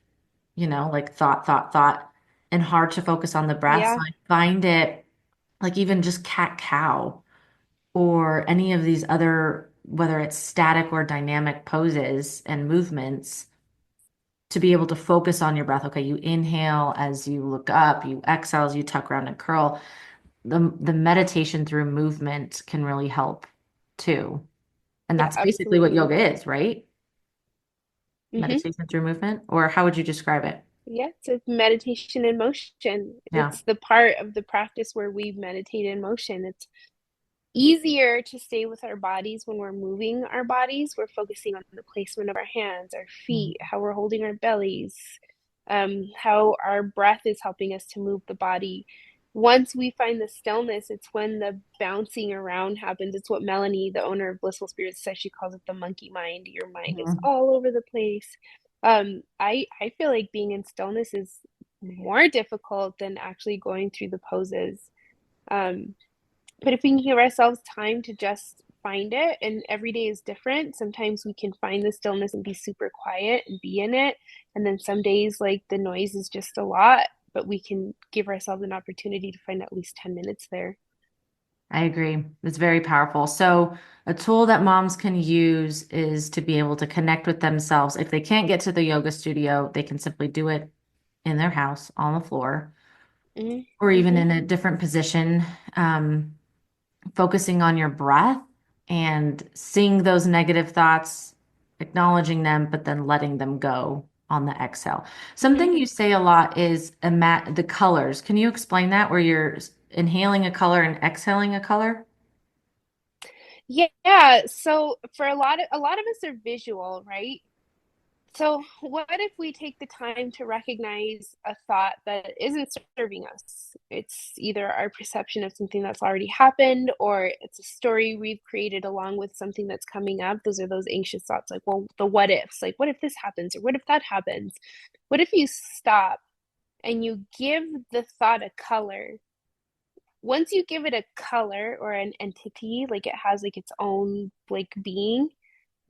Speaker 1: like thought, thought, thought, and hard to focus on the breath. So
Speaker 2: Yeah,
Speaker 1: I find it like even just cat cow or any of these other, whether it's static or dynamic poses and movements, to be able to focus on your breath. Okay, you inhale as you look up, you exhale as you tuck around and curl. The meditation through movement can really help too. And
Speaker 2: yeah,
Speaker 1: that's basically what
Speaker 2: absolutely.
Speaker 1: yoga is, right?
Speaker 2: Mm-hmm.
Speaker 1: Meditation through movement, or how would you describe it?
Speaker 2: Yeah, it's meditation in motion.
Speaker 1: Yeah.
Speaker 2: It's the part of the practice where we meditate in motion. It's easier to stay with our bodies when we're moving our bodies. We're focusing on the placement of our hands, our
Speaker 1: Mm-hmm.
Speaker 2: feet, how we're holding our bellies, how our breath is helping us to move the body. Once we find the stillness, it's when the bouncing around happens. It's what Melanie, the owner of Blissful Spirits, says. She calls it the monkey mind. Your mind is all over the place. I feel like being in stillness is more difficult than actually going through the poses. Um, but if we can give ourselves time to just find it, and every day is different, sometimes we can find the stillness and be super quiet and be in it. And then some days, like the noise is just a lot, but we can give ourselves an opportunity to find at least 10 minutes there.
Speaker 1: I agree. It's very powerful. So, a tool that moms can use is to be able to connect with themselves. If they can't get to the yoga studio, they can simply do it in their house on the floor or even
Speaker 2: Mm-hmm.
Speaker 1: in a different position, um, focusing on your breath and seeing those negative thoughts, acknowledging them, but then letting them go on the exhale.
Speaker 2: Mm-hmm.
Speaker 1: Something you say a lot is the colors. Can you explain that where you're inhaling a color and exhaling a color?
Speaker 2: Yeah, so for a lot of us are visual, right? So, what if we take the time to recognize a thought that isn't serving us? It's either our perception of something that's already happened, or it's a story we've created along with something that's coming up. Those are those anxious thoughts, like, well, the what ifs, like, what if this happens, or what if that happens? What if you stop and you give the thought a color? Once you give it a color or an entity, like it has like its own like being,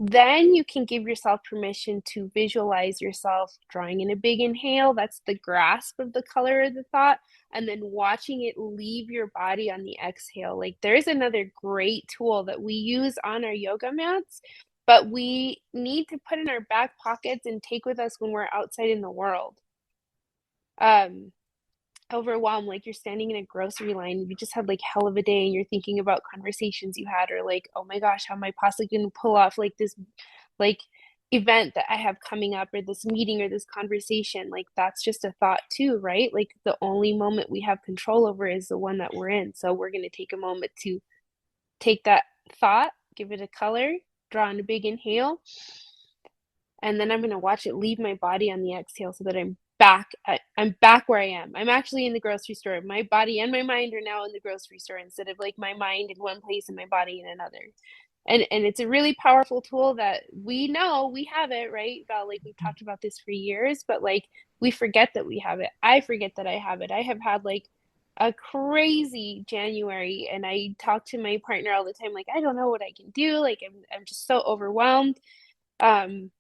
Speaker 2: then you can give yourself permission to visualize yourself drawing in a big inhale. That's the grasp of the color of the thought. And then watching it leave your body on the exhale. Like there's another great tool that we use on our yoga mats, but we need to put in our back pockets and take with us when we're outside in the world. Um, Overwhelmed, like you're standing in a grocery line, you just had like hell of a day and you're thinking about conversations you had, or like, oh my gosh, how am I possibly going to pull off like this like event that I have coming up, or this meeting or this conversation? Like that's just a thought too, right? Like the only moment we have control over is the one that we're in. So we're going to take a moment to take that thought, give it a color, draw in a big inhale, and then I'm going to watch it leave my body on the exhale so that I'm back where I am. I'm actually in the grocery store. My body and my mind are now in the grocery store instead of like my mind in one place and my body in another. And it's a really powerful tool that we know we have it, right? Val, like we've talked about this for years, but like we forget that we have it. I forget that I have it. I have had like a crazy January, and I talk to my partner all the time like I don't know what I can do. Like I'm just so overwhelmed. Um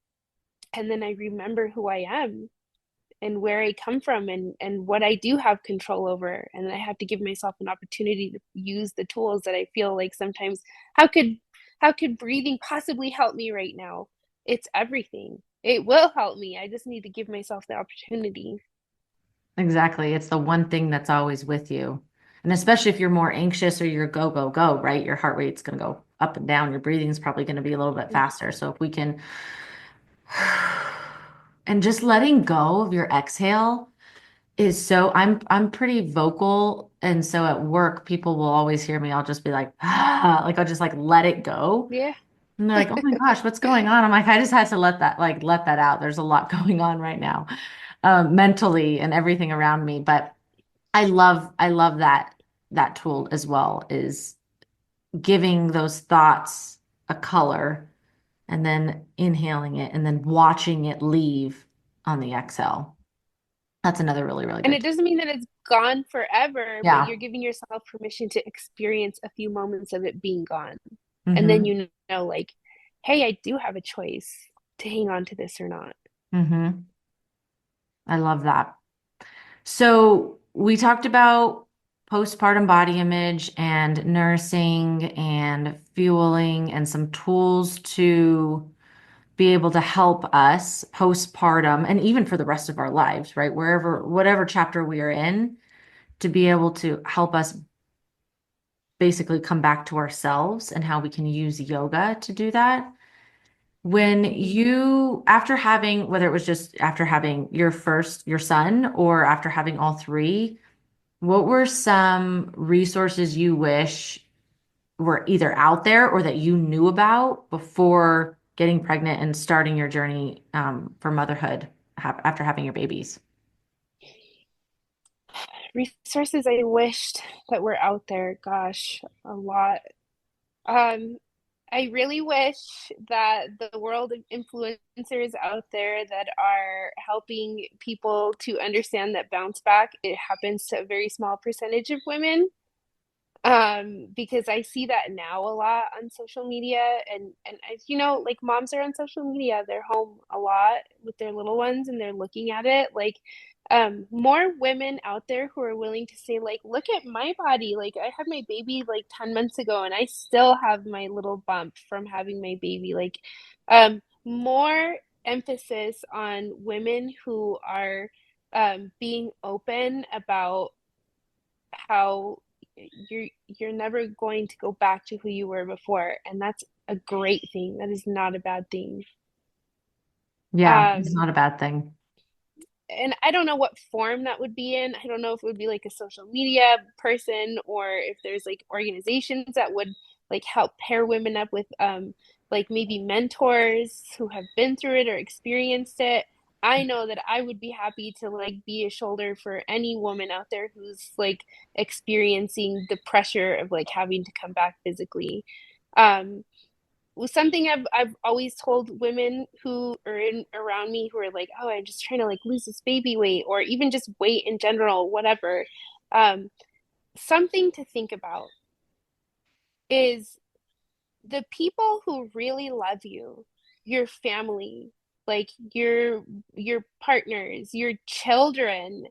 Speaker 2: and then I remember who I am and where I come from, and what I do have control over, and I have to give myself an opportunity to use the tools that I feel like sometimes how could breathing possibly help me right now? It's everything. It will help me. I just need to give myself the opportunity.
Speaker 1: Exactly. It's the one thing that's always with you. And especially if you're more anxious or you're go, go, go, right? Your heart rate's going to go up and down. Your breathing's probably going to be a little bit faster. So if we can, and just letting go of your exhale is so, I'm pretty vocal. And so at work, people will always hear me. I'll just be like, ah, like I'll just like let it go.
Speaker 2: Yeah.
Speaker 1: And they're like, oh my gosh, what's going on? I'm like, I just had to let that out. There's a lot going on right now, mentally and everything around me. But I love that tool as well, is giving those thoughts a color and then inhaling it and then watching it leave on the exhale. That's another really, really
Speaker 2: And
Speaker 1: good
Speaker 2: it
Speaker 1: tool.
Speaker 2: doesn't mean that it's gone forever, but
Speaker 1: Yeah.
Speaker 2: you're giving yourself permission to experience a few moments of it being gone. And then
Speaker 1: Mm-hmm.
Speaker 2: you know, like, hey, I do have a choice to hang on to this or not.
Speaker 1: Mm-hmm. I love that. So we talked about postpartum body image and nursing and fueling and some tools to be able to help us postpartum and even for the rest of our lives, right? Wherever, whatever chapter we are in, to be able to help us basically come back to ourselves and how we can use yoga to do that. When
Speaker 2: Mhm.
Speaker 1: you, after having, whether it was just after having your son, or after having all three, what were some resources you wish were either out there or that you knew about before getting pregnant and starting your journey for motherhood after having your babies?
Speaker 2: Resources I wished that were out there, gosh, a lot. Um, I really wish that the world of influencers out there that are helping people to understand that bounce back, it happens to a very small percentage of women. Because I see that now a lot on social media, and you know, like moms are on social media, they're home a lot with their little ones and they're looking at it. Like, more women out there who are willing to say, like, look at my body. Like, I had my baby like 10 months ago and I still have my little bump from having my baby. Like, more emphasis on women who are being open about how you're never going to go back to who you were before, and that's a great thing. That is not a bad thing.
Speaker 1: Yeah, it's
Speaker 2: um
Speaker 1: not a bad thing.
Speaker 2: and I don't know what form that would be in. I don't know if it would be like a social media person or if there's like organizations that would like help pair women up with like maybe mentors who have been through it or experienced it. I know that I would be happy to like be a shoulder for any woman out there who's like experiencing the pressure of like having to come back physically. Um was something I've always told women who are in around me who are like, oh, I'm just trying to like lose this baby weight or even just weight in general, whatever. Um, Something to think about is the people who really love you, your family, like your partners, your children,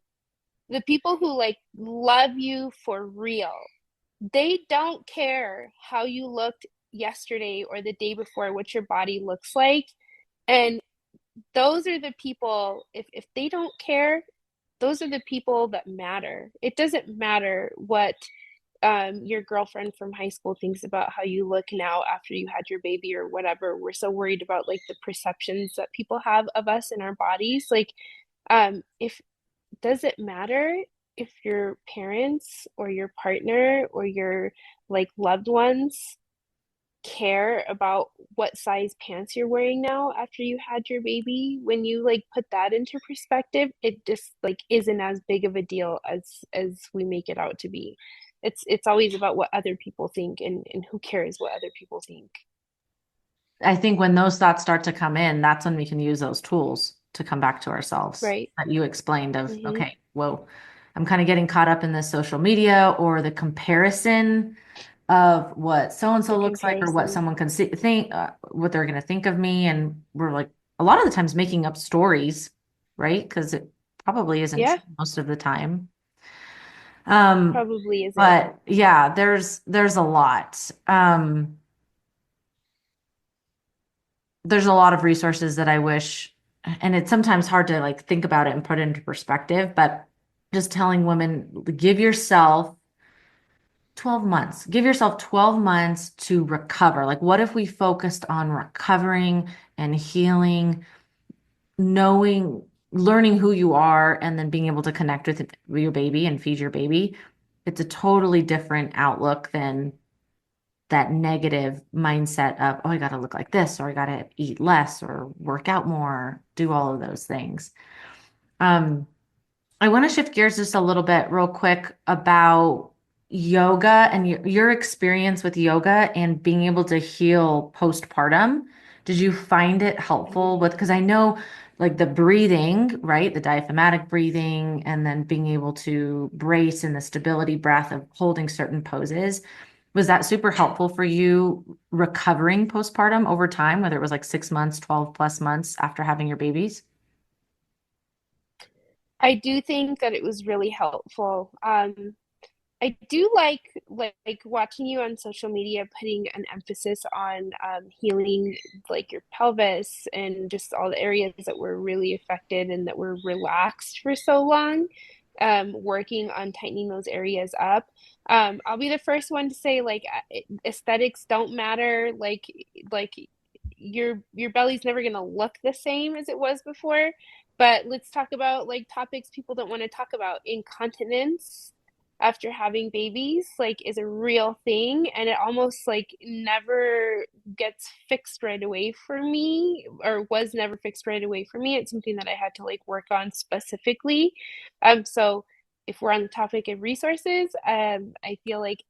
Speaker 2: the people who like love you for real. They don't care how you looked yesterday or the day before, what your body looks like. And those are the people, if they don't care, those are the people that matter. It doesn't matter what your girlfriend from high school thinks about how you look now after you had your baby or whatever. We're so worried about like the perceptions that people have of us and our bodies. Like, if does it matter if your parents or your partner or your like loved ones care about what size pants you're wearing now after you had your baby? When you like put that into perspective, it just like isn't as big of a deal as we make it out to be. It's always about what other people think, and who cares what other people think.
Speaker 1: I think when those thoughts start to come in, that's when we can use those tools to come back to ourselves
Speaker 2: Right.
Speaker 1: that you explained of,
Speaker 2: Mm-hmm.
Speaker 1: okay, whoa, I'm kind of getting caught up in this social media or the comparison of what so and
Speaker 2: The
Speaker 1: so looks like or what
Speaker 2: comparison.
Speaker 1: someone can see, think, what they're going to think of me. And we're like, a lot of the times making up stories, right? Because it probably isn't
Speaker 2: Yeah,
Speaker 1: true most of the time. Um,
Speaker 2: probably isn't.
Speaker 1: but yeah, there's a lot. There's a lot of resources that I wish. and it's sometimes hard to like think about it and put it into perspective, but just telling women, give yourself 12 months. Give yourself 12 months to recover. Like, what if we focused on recovering and healing, knowing, learning who you are, and then being able to connect with your baby and feed your baby? It's a totally different outlook than that negative mindset of, oh, I got to look like this, or I got to eat less, or work out more, do all of those things. Um, I want to shift gears just a little bit, real quick, about yoga and your experience with yoga and being able to heal postpartum. Did you find it helpful with, because I know like the breathing, right? The diaphragmatic breathing, and then being able to brace in the stability breath of holding certain poses. Was that super helpful for you recovering postpartum over time, whether it was like 6 months, 12 plus months after having your babies?
Speaker 2: I do think that it was really helpful. I do like watching you on social media putting an emphasis on healing like your pelvis and just all the areas that were really affected and that were relaxed for so long. Working on tightening those areas up. I'll be the first one to say like aesthetics don't matter. Like your belly's never gonna look the same as it was before. But let's talk about like topics people don't want to talk about. Incontinence after having babies like is a real thing, and it almost like never gets fixed right away for me, or was never fixed right away for me. It's something that I had to like work on specifically. So if we're on the topic of resources, I feel like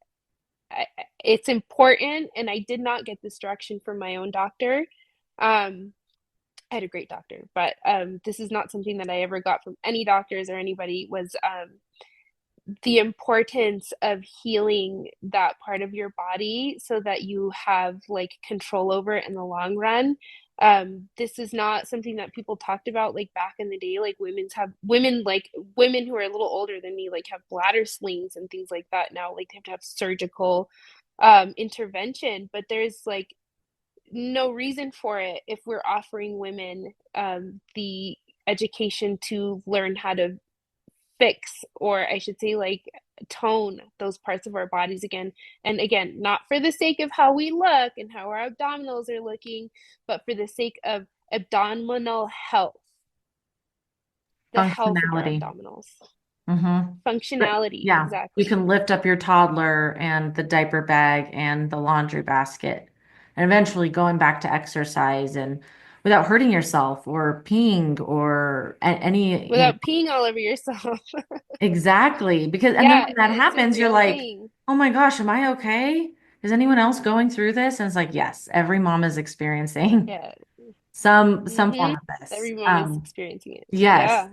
Speaker 2: it's important, and I did not get this direction from my own doctor. I had a great doctor, but this is not something that I ever got from any doctors or anybody. Was the importance of healing that part of your body so that you have like control over it in the long run. This is not something that people talked about like back in the day. Like women who are a little older than me like have bladder slings and things like that now. Like they have to have surgical intervention, but there's like no reason for it if we're offering women the education to learn how to fix, or I should say like tone those parts of our bodies again. And again, not for the sake of how we look and how our abdominals are looking, but for the sake of abdominal health, the health of our
Speaker 1: Functionality.
Speaker 2: abdominals.
Speaker 1: Mm-hmm. But
Speaker 2: Functionality,
Speaker 1: yeah, you
Speaker 2: exactly.
Speaker 1: can lift up your toddler and the diaper bag and the laundry basket, and eventually going back to exercise and without hurting yourself or peeing or any,
Speaker 2: Without peeing all over yourself.
Speaker 1: exactly. Because, and then
Speaker 2: Yeah,
Speaker 1: when that
Speaker 2: it's a
Speaker 1: happens, you're
Speaker 2: real
Speaker 1: like,
Speaker 2: thing.
Speaker 1: oh my gosh, am I okay? Is anyone else going through this? And it's like, yes, every mom is experiencing
Speaker 2: Yeah.
Speaker 1: some
Speaker 2: Mm-hmm.
Speaker 1: form of this.
Speaker 2: Every mom is experiencing it.
Speaker 1: Yes.
Speaker 2: Yeah.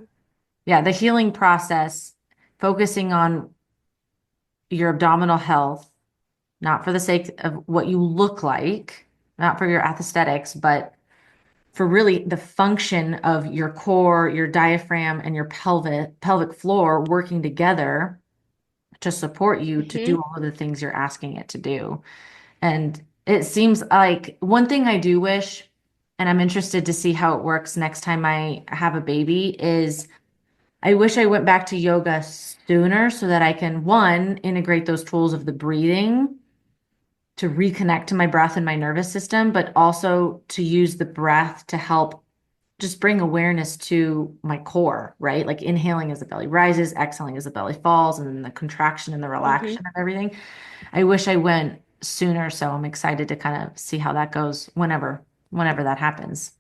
Speaker 1: Yeah, the healing process, focusing on your abdominal health, not for the sake of what you look like, not for your aesthetics, but for really the function of your core, your diaphragm, and your pelvic floor working together to support you to
Speaker 2: Mm-hmm.
Speaker 1: do all of the things you're asking it to do. And it seems like one thing I do wish, and I'm interested to see how it works next time I have a baby, is I wish I went back to yoga sooner so that I can, one, integrate those tools of the breathing to reconnect to my breath and my nervous system, but also to use the breath to help just bring awareness to my core, right? Like inhaling as the belly rises, exhaling as the belly falls, and then the contraction and the
Speaker 2: Mm-hmm.
Speaker 1: relaxation of everything. I wish I went sooner, so I'm excited to kind of see how that goes whenever that happens.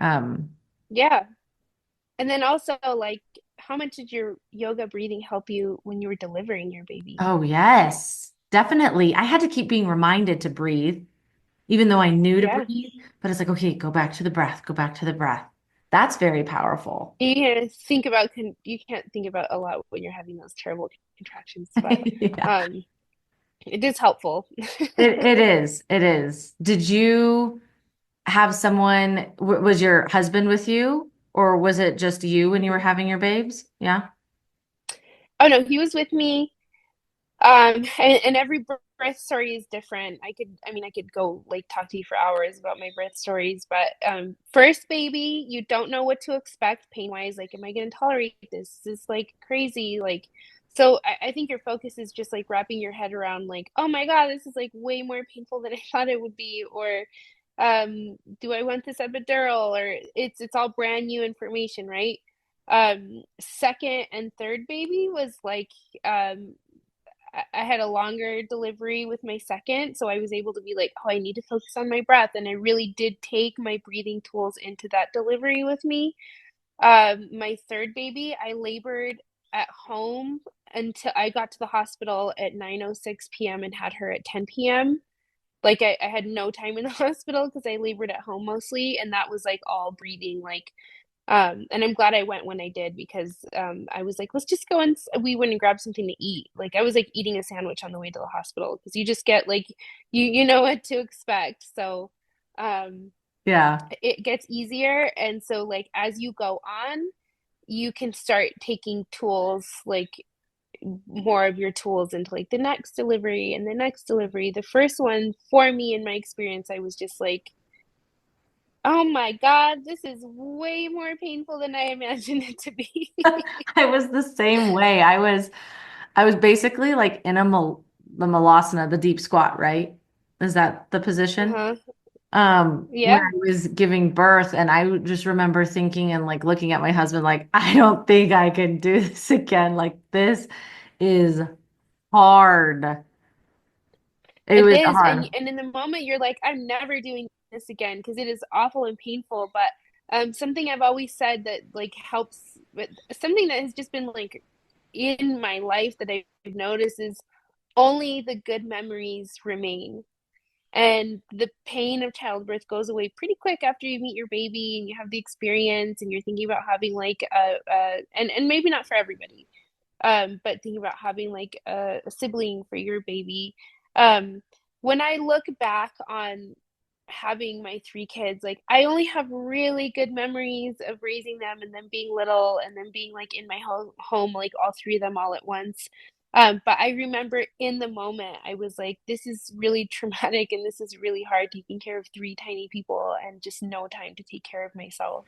Speaker 1: Um,
Speaker 2: Yeah. And then also, like, how much did your yoga breathing help you when you were delivering your baby?
Speaker 1: oh yes, definitely. I had to keep being reminded to breathe, even though I knew to
Speaker 2: Yeah.
Speaker 1: breathe, but it's like, okay, go back to the breath, go back to the breath. That's very powerful.
Speaker 2: You can't think about you can't think about a lot when you're having those terrible contractions, but
Speaker 1: Yeah.
Speaker 2: um it is helpful.
Speaker 1: It is. It is. Did you have someone, was your husband with you, or was it just you when you were
Speaker 2: Mhm.
Speaker 1: having your babes? Yeah.
Speaker 2: Oh no, he was with me. And every birth birth story is different. I could go like talk to you for hours about my birth stories, but first baby, you don't know what to expect pain wise. Like, am I going to tolerate this? This is like crazy. Like, so I think your focus is just like wrapping your head around like, oh my God, this is like way more painful than I thought it would be, or do I want this epidural? Or it's all brand new information, right? Second and third baby was like I had a longer delivery with my second, so I was able to be like, oh, I need to focus on my breath. And I really did take my breathing tools into that delivery with me. My third baby, I labored at home until I got to the hospital at 9:06 p.m. and had her at 10 p.m. Like I had no time in the hospital because I labored at home mostly, and that was like all breathing, like and I'm glad I went when I did because I was like, let's just go and we went and grab something to eat. Like I was like eating a sandwich on the way to the hospital because you just get like you know what to expect. So um,
Speaker 1: Yeah.
Speaker 2: it gets easier, and so like as you go on, you can start taking tools like more of your tools into like the next delivery and the next delivery. The first one for me in my experience, I was just like, oh my God, this is way more painful than I imagined it to be.
Speaker 1: I was the same way. I was basically like in the malasana, the deep squat, right? Is that the position?
Speaker 2: Uh-huh.
Speaker 1: When
Speaker 2: Yeah.
Speaker 1: I was giving birth, and I just remember thinking and like looking at my husband like, I don't think I can do this again. Like this is hard. It
Speaker 2: It
Speaker 1: was
Speaker 2: is.
Speaker 1: hard.
Speaker 2: And in the moment you're like, I'm never doing this again because it is awful and painful. But something I've always said that like helps with something that has just been like in my life that I've noticed is only the good memories remain. And the pain of childbirth goes away pretty quick after you meet your baby and you have the experience and you're thinking about having like and maybe not for everybody, but thinking about having like a sibling for your baby. Um, when I look back on having my three kids, like I only have really good memories of raising them and them being little and them being like in my home, like all three of them all at once. But I remember in the moment, I was like, this is really traumatic and this is really hard taking care of three tiny people and just no time to take care of myself.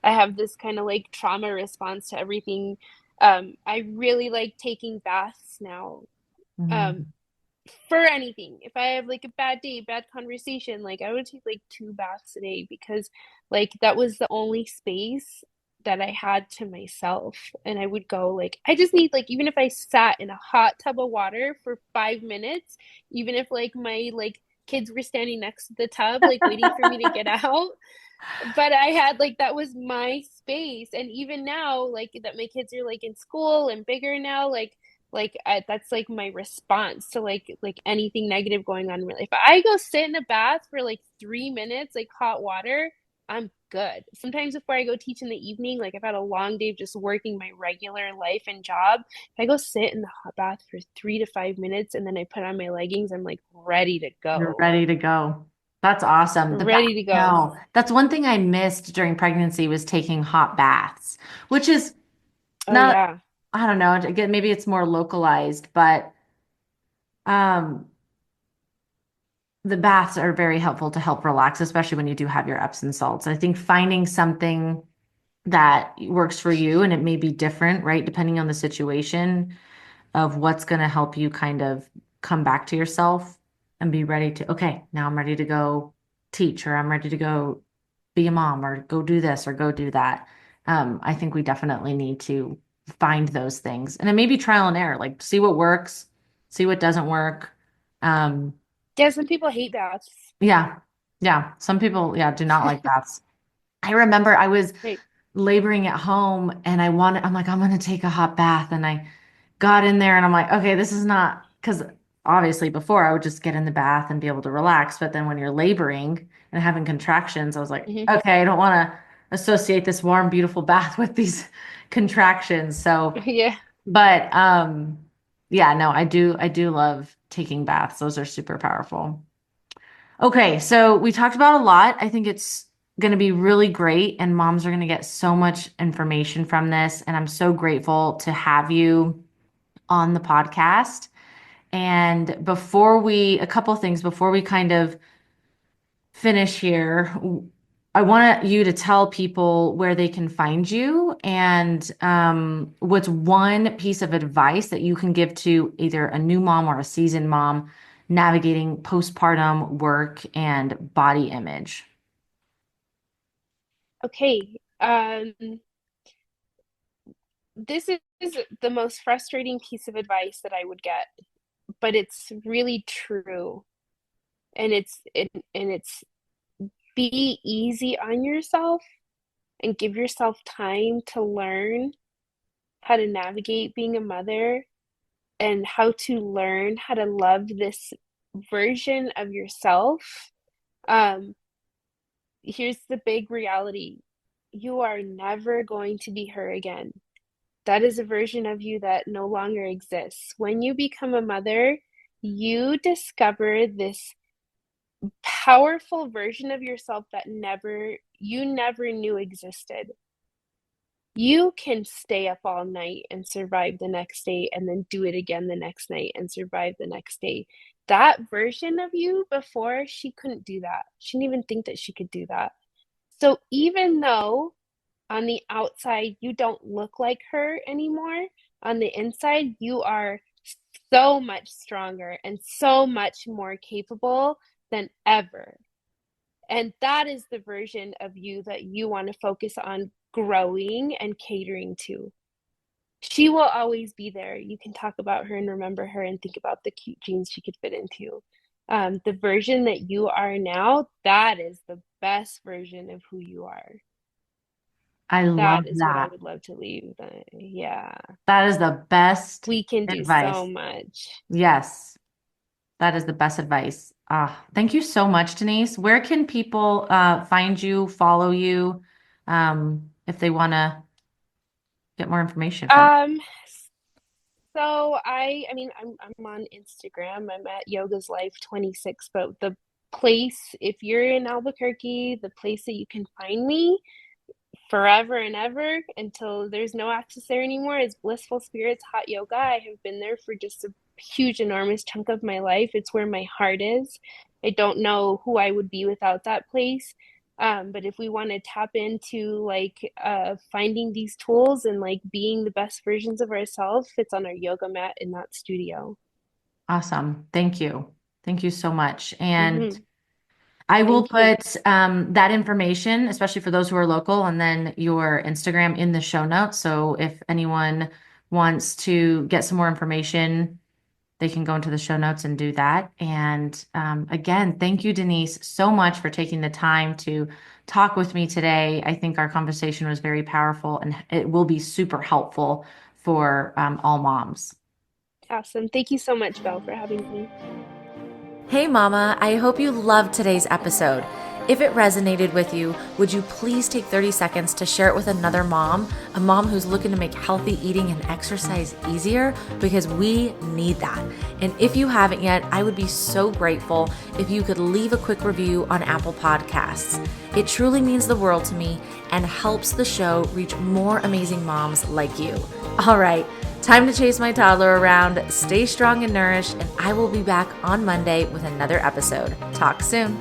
Speaker 2: I have this kind of like trauma response to everything. I really like taking baths now. Um,
Speaker 1: Mhm.
Speaker 2: for anything. If I have like a bad day, bad conversation, like I would take like two baths a day because like that was the only space that I had to myself. And I would go like I just need like even if I sat in a hot tub of water for 5 minutes, even if like my like kids were standing next to the tub like waiting for me to get out, but I had like that was my space. And even now like that my kids are like in school and bigger now, that's like my response to like anything negative going on. Really, if I go sit in a bath for like 3 minutes like hot water, I'm good. Sometimes before I go teach in the evening, like I've had a long day of just working my regular life and job, if I go sit in the hot bath for 3 to 5 minutes and then I put on my leggings, I'm like ready to
Speaker 1: You're
Speaker 2: go,
Speaker 1: ready to go. That's awesome. The bath,
Speaker 2: ready to go.
Speaker 1: no, that's one thing I missed during pregnancy was taking hot baths, which is
Speaker 2: Oh
Speaker 1: not,
Speaker 2: yeah.
Speaker 1: I don't know, again, maybe it's more localized, but um the baths are very helpful to help relax, especially when you do have your Epsom salts. I think finding something that works for you and it may be different, right, depending on the situation of what's going to help you kind of come back to yourself and be ready to, okay, now I'm ready to go teach or I'm ready to go be a mom or go do this or go do that. I think we definitely need to find those things. And it may be trial and error, like see what works, see what doesn't work. Um,
Speaker 2: Yeah, some people hate baths.
Speaker 1: yeah. Yeah. Some people, yeah, do not like baths. I remember I was
Speaker 2: Right.
Speaker 1: laboring at home and I'm like, I'm going to take a hot bath. And I got in there and I'm like, okay, this is not, because obviously before I would just get in the bath and be able to relax. But then when you're laboring and having contractions, I was like,
Speaker 2: Hmm.
Speaker 1: okay, I don't want to associate this warm, beautiful bath with these contractions. So,
Speaker 2: Yeah.
Speaker 1: but yeah, no, I do love taking baths. Those are super powerful. Okay, so we talked about a lot. I think it's going to be really great, and moms are going to get so much information from this. And I'm so grateful to have you on the podcast. And a couple things before we kind of finish here, I want you to tell people where they can find you and what's one piece of advice that you can give to either a new mom or a seasoned mom navigating postpartum work and body image.
Speaker 2: Okay. This is the most frustrating piece of advice that I would get, but it's really true. And it's be easy on yourself and give yourself time to learn how to navigate being a mother and how to learn how to love this version of yourself. Um, Here's the big reality. You are never going to be her again. That is a version of you that no longer exists. When you become a mother, you discover this powerful version of yourself that you never knew existed. You can stay up all night and survive the next day and then do it again the next night and survive the next day. That version of you before, she couldn't do that. She didn't even think that she could do that. So even though on the outside you don't look like her anymore, on the inside you are so much stronger and so much more capable than ever. And that is the version of you that you want to focus on growing and catering to. She will always be there. You can talk about her and remember her and think about the cute jeans she could fit into. The version that you are now, that is the best version of who you are.
Speaker 1: I love
Speaker 2: That is what I
Speaker 1: that.
Speaker 2: would love to leave. Yeah,
Speaker 1: That is the best
Speaker 2: we can do so
Speaker 1: advice.
Speaker 2: much.
Speaker 1: Yes, that is the best advice. Thank you so much, Denise. Where can people find you, follow you, if they want to get more information from you?
Speaker 2: Um, so I mean, I'm on Instagram. I'm at Yoga's Life 26, but the place, if you're in Albuquerque, the place that you can find me forever and ever until there's no access there anymore is Blissful Spirits Hot Yoga. I have been there for just a huge, enormous chunk of my life. It's where my heart is. I don't know who I would be without that place. But if we want to tap into like finding these tools and like being the best versions of ourselves, it's on our yoga mat in that studio.
Speaker 1: Awesome. Thank you. Thank you so much. And
Speaker 2: Hmm.
Speaker 1: I will
Speaker 2: Thank you.
Speaker 1: put that information, especially for those who are local, and then your Instagram in the show notes. So if anyone wants to get some more information, they can go into the show notes and do that. And again, thank you, Denise, so much for taking the time to talk with me today. I think our conversation was very powerful and it will be super helpful for all moms.
Speaker 2: Awesome. Thank you so much, Belle, for having me.
Speaker 1: Hey, Mama, I hope you loved today's episode. If it resonated with you, would you please take 30 seconds to share it with another mom, a mom who's looking to make healthy eating and exercise easier? Because we need that. And if you haven't yet, I would be so grateful if you could leave a quick review on Apple Podcasts. It truly means the world to me and helps the show reach more amazing moms like you. All right. Time to chase my toddler around. Stay strong and nourished, and I will be back on Monday with another episode. Talk soon.